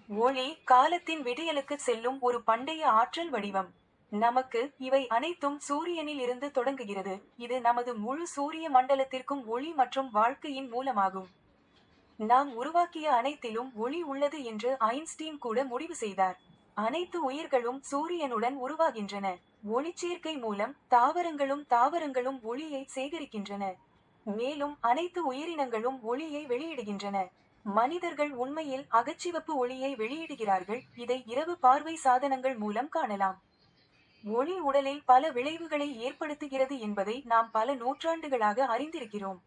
ஒளி காலத்தின் விடியலுக்கு செல்லும் ஒரு பண்டைய ஆற்றல் வடிவம். நமக்கு இவை அனைத்தும் சூரியனில் இருந்து தொடங்குகிறது. இது நமது முழு சூரிய மண்டலத்திற்கும் ஒளி மற்றும் வாழ்க்கையின் மூலமாகும். நாம் உருவாக்கிய அனைத்திலும் ஒளி உள்ளது என்று ஐன்ஸ்டீன் கூட முடிவு செய்தார். அனைத்து உயிர்களும் சூரியனுடன் உருவாகின்றன. ஒளிச்சேர்க்கை மூலம் தாவரங்களும் ஒளியை சேகரிக்கின்றன. மேலும் அனைத்து உயிரினங்களும் ஒளியை வெளியிடுகின்றன. மனிதர்கள் உண்மையில் அகச்சிவப்பு ஒளியை வெளியிடுகிறார்கள். இதை இரவு பார்வை சாதனங்கள் மூலம் காணலாம். ஒளி உடலில் பல விளைவுகளை ஏற்படுத்துகிறது என்பதை நாம் பல நூற்றாண்டுகளாக அறிந்திருக்கிறோம்.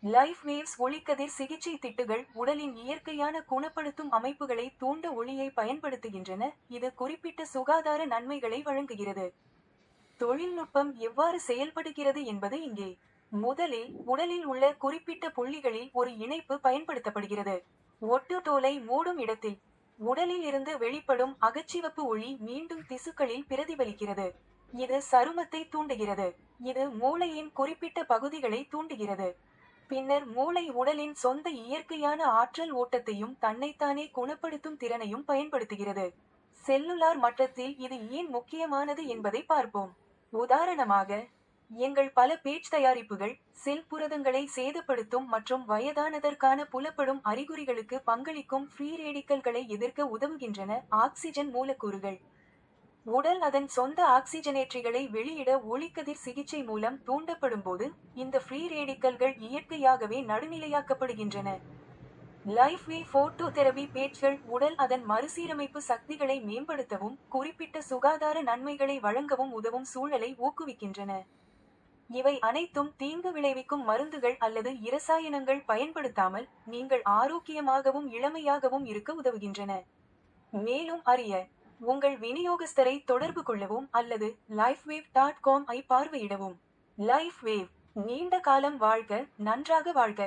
லைஃப் வேவ்ஸ் ஒளிக்கதிர் சிகிச்சை திட்டுகள் உடலின் இயற்கையான குணப்படுத்தும் அமைப்புகளை தூண்ட ஒளியை பயன்படுத்துகின்றன. இது குறிப்பிட்ட சுகாதார நன்மைகளை வழங்குகிறது. தொழில்நுட்பம் எவ்வாறு செயல்படுகிறது என்பது இங்கே. முதலில் உடலில் உள்ள குறிப்பிட்ட புள்ளிகளில் ஒரு இணைப்பு பயன்படுத்தப்படுகிறது. ஒட்டுடோலை மூடும் இடத்தில் உடலில் இருந்து வெளிப்படும் அகச்சிவப்பு ஒளி மீண்டும் திசுக்களில் பிரதிபலிக்கிறது. இது சருமத்தை தூண்டுகிறது. இது மூளையின் குறிப்பிட்ட பகுதிகளை தூண்டுகிறது. பின்னர் மூளை உடலின் சொந்த இயற்கையான ஆற்றல் ஓட்டத்தையும் தன்னைத்தானே குணப்படுத்தும் திறனையும் பயன்படுத்துகிறது. செல்லுலார் மட்டத்தில் இது ஏன் முக்கியமானது என்பதை பார்ப்போம். உதாரணமாக, எங்கள் பல பேட்ச் தயாரிப்புகள் செல் புரதங்களை சேதப்படுத்தும் மற்றும் வயதானதற்கான புலப்படும் அறிகுறிகளுக்கு பங்களிக்கும் ஃப்ரீ ரேடிக்கல்களை எதிர்க்க உதவுகின்றன. ஆக்சிஜன் மூலக்கூறுகள் உடல் அதன் சொந்த ஆக்சிஜனேற்றிகளை வெளியிட ஒளிக்கதிர் சிகிச்சை மூலம் தூண்டப்படும்போது இந்த ஃப்ரீ ரேடிக்கல்கள் இயற்கையாகவே நடுநிலையாக்கப்படுகின்றன. லைஃப் வே போட்டோ தெரபி பேட்ச்கள் உடல் அதன் மறுசீரமைப்பு சக்திகளை மேம்படுத்தவும் குறிப்பிட்ட சுகாதார நன்மைகளை வழங்கவும் உதவும் சூழலை ஊக்குவிக்கின்றன. இவை அனைத்தும் தீங்கு விளைவிக்கும் மருந்துகள் அல்லது இரசாயனங்கள் பயன்படுத்தாமல் நீங்கள் ஆரோக்கியமாகவும் இளமையாகவும் இருக்க உதவுகின்றன. மேலும் அறிய உங்கள் விநியோகஸ்தரை தொடர்பு கொள்ளவும் அல்லது lifewave.com ஐ பார்வையிடவும். லைஃப் வேவ் நீண்ட காலம் வாழ்க, நன்றாக வாழ்க.